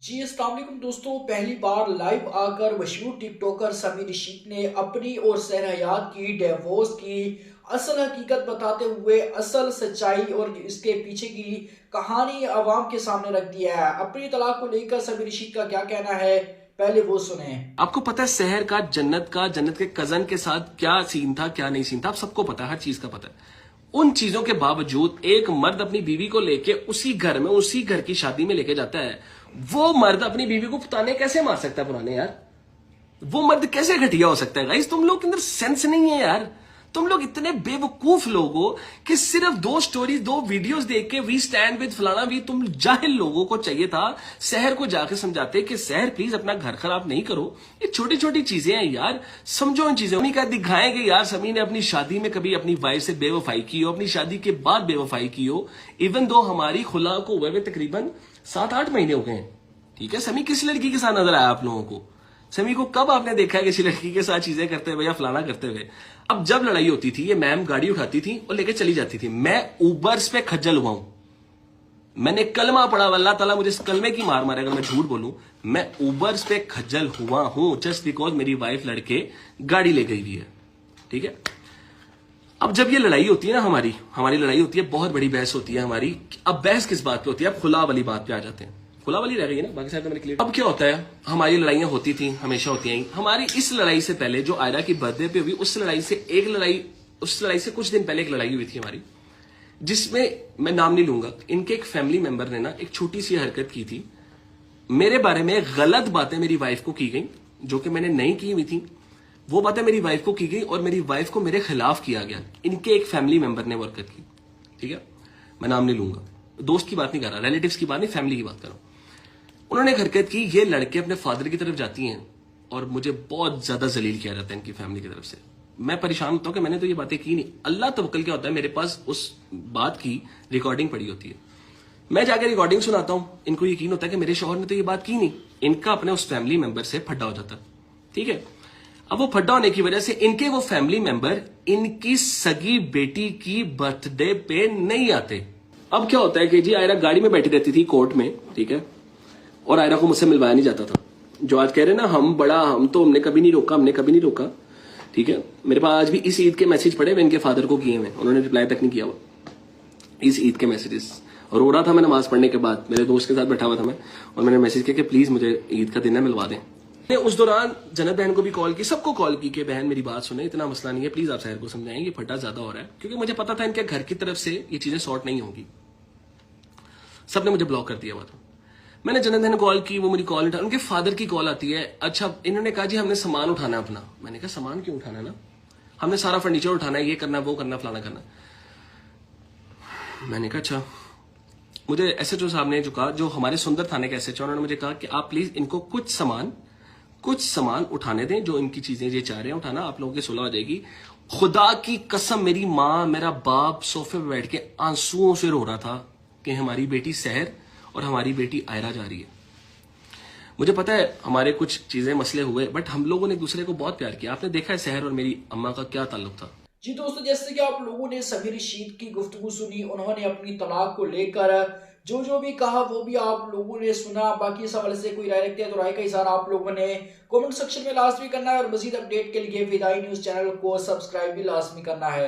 जी अस्सलाम वालेकुम दोस्तों, पहली बार लाइव आकर मशहूर टिकटॉकर समीर रशीद ने अपनी और सहर हयात की डिवोर्स की असल हकीकत बताते हुए असल सच्चाई और इसके पीछे की कहानी आवाम के सामने रख दिया है। अपनी तलाक को लेकर समीर रशीद का क्या कहना है, पहले वो सुने। आपको पता है शहर का जन्नत के कजन के साथ क्या सीन था, क्या नहीं सीन था, आप सबको पता है, हर चीज का पता है। उन चीजों के बावजूद एक मर्द अपनी बीवी को लेके उसी घर की शादी में लेके जाता है। वो मर्द अपनी बीवी को पुताने कैसे मार सकता है पुराने यार? वो मर्द कैसे घटिया हो सकता है? गाइस, तुम लोग के अंदर सेंस नहीं है यार। तुम लोग इतने बेवकूफ लोग हो कि सिर्फ दो वीडियोस देख के वी स्टैंड विद फलाना भी तुम जाहिल लोगों को चाहिए था शहर को जाके समझाते कि शहर प्लीज अपना घर खराब नहीं करो। ये छोटी छोटी चीजें हैं यार, समझो इन चीजों का। दिखाएंगे यार समी ने अपनी शादी में कभी अपनी वाइफ से बेवफाई की हो, अपनी शादी के बाद बेवफाई की हो, इवन दो हमारी खुला को हुए तकरीबन 7-8 महीने हो गए हैं। ठीक है, समी किस लड़की के साथ नजर आया आप लोगों को? समी को कब आपने देखा है किसी लड़की के साथ चीजें करते हुए या फलाना करते हुए? अब जब लड़ाई होती थी, ये मैम गाड़ी उठाती थी और लेके चली जाती थी। मैं उबर्स पे खज्जल हुआ हूं। मैंने कलमा पढ़ा, अल्लाह ताला मुझे इस कलमे की मार मारे अगर मैं झूठ बोलूं। मैं उबर्स पे खज्जल हुआ हूं जस्ट बिकॉज मेरी वाइफ लड़के गाड़ी ले गई हुई है। ठीक है, अब जब ये लड़ाई होती है ना, हमारी लड़ाई होती है, बहुत बड़ी बहस होती है हमारी। अब बहस किस बात पे होती है? अब खुला वाली बात पे आ जाते हैं। खुला वाली रह गई ना, बाकी सारे तो मैंने क्लियर। अब क्या होता है, हमारी लड़ाइयां होती थी, हमेशा होती हैं। हमारी इस लड़ाई से पहले जो आयरा की बर्थडे पे हुई, उस लड़ाई से कुछ दिन पहले एक लड़ाई हुई थी हमारी, जिसमें मैं नाम नहीं लूंगा। इनके एक फैमिली मेंबर ने ना एक छोटी सी हरकत की थी। मेरे बारे में गलत बातें मेरी वाइफ को की गई, जो कि मैंने नहीं की हुई थी। वो बातें मेरी वाइफ को की गई और मेरी वाइफ को मेरे खिलाफ किया गया। इनके एक फैमिली मेंबर ने वो हरकत की। ठीक है, मैं नाम नहीं लूंगा, दोस्त की बात नहीं कर रहा, रिलेटिव्स की बात नहीं, फैमिली की बात कर रहा हूं। उन्होंने एक हरकत की, ये लड़के अपने फादर की तरफ जाती हैं और मुझे बहुत ज्यादा जलील किया जाता है इनकी फैमिली की तरफ से। मैं परेशान होता हूं कि मैंने तो ये बातें की नहीं। अल्लाह तवक्कल क्या होता है, मेरे पास उस बात की रिकॉर्डिंग पड़ी होती है। मैं जाकर रिकॉर्डिंग सुनाता हूं, इनको यकीन होता है कि मेरे शौहर ने तो ये बात की नहीं। इनका अपने उस फैमिली मेंबर से फड्डा हो जाता है। ठीक है, अब वो फड्डा होने की वजह से इनके वो फैमिली मेंबर इनकी सगी बेटी की बर्थडे पे नहीं आते। अब क्या होता है कि जी आयरा गाड़ी में बैठी रहती थी कोर्ट में, ठीक है, और आयरा को मुझसे मिलवाया नहीं जाता था। जो आज कह रहे ना हम तो हमने कभी नहीं रोका। ठीक है, मेरे पास आज भी इस ईद के मैसेज पड़े हुए इनके फादर को किए हुए, उन्होंने रिप्लाई तक नहीं किया हुआ इस ईद के मैसेजेस। रो रहा था मैं नमाज पढ़ने के बाद, मेरे दोस्त के साथ बैठा हुआ था मैं, और मैंने मैसेज किया कि प्लीज मुझे ईद का दिन है, मिलवा दें। मैंने उस दौरान जन्नत बहन को भी कॉल की, सबको कॉल की कि बहन मेरी बात सुने, इतना मसला नहीं है, प्लीज आप शहर को समझाएं, ये फटा ज्यादा हो रहा है। क्योंकि मुझे पता था इनके घर की तरफ से ये चीजें सॉर्ट नहीं होगी। सबने मुझे ब्लॉक कर दिया हुआ था। मैंने जन्नत बहन कॉल की, वो मेरी कॉल उठा, उनके फादर की कॉल आती है। अच्छा, इन्होंने कहा जी हमने सामान उठाना है अपना। मैंने कहा सामान क्यों उठाना है ना, हमने सारा फर्नीचर उठाना है, ये करना वो करना फलाना करना। मैंने कहा अच्छा। मुझे एसएचओ साहब ने जो कहा, जो हमारे सुंदर थाने के एसएचओ, उन्होंने मुझे कहा कि आप प्लीज इनको कुछ सामान उठाने दें, जो इनकी चीजें ये चाह रहे हैं उठाना, आप लोगों की सुलह हो जाएगी। खुदा की कसम, मेरी माँ मेरा बाप सोफे पे बैठ के आंसुओं से रो रहा था कि हमारी बेटी सहर और हमारी बेटी आयरा जा रही है। मुझे पता है हमारे कुछ चीजें मसले हुए, बट हम लोगों ने एक दूसरे को बहुत प्यार किया। आपने देखा है सहर और मेरी अम्मा का क्या ताल्लुक था। जी दोस्तों, जैसे कि आप लोगों ने समीर रशीद की गुफ्तगू सुनी, उन्होंने अपनी तलाक को लेकर जो भी कहा वो भी आप लोगों ने सुना। बाकी इस हवाले से कोई राय रखते हैं तो राय का इज़हार आप लोगों ने कमेंट सेक्शन में लाजमी करना है, और मजीद अपडेट के लिए विदाई न्यूज चैनल को सब्सक्राइब भी लाजमी करना है।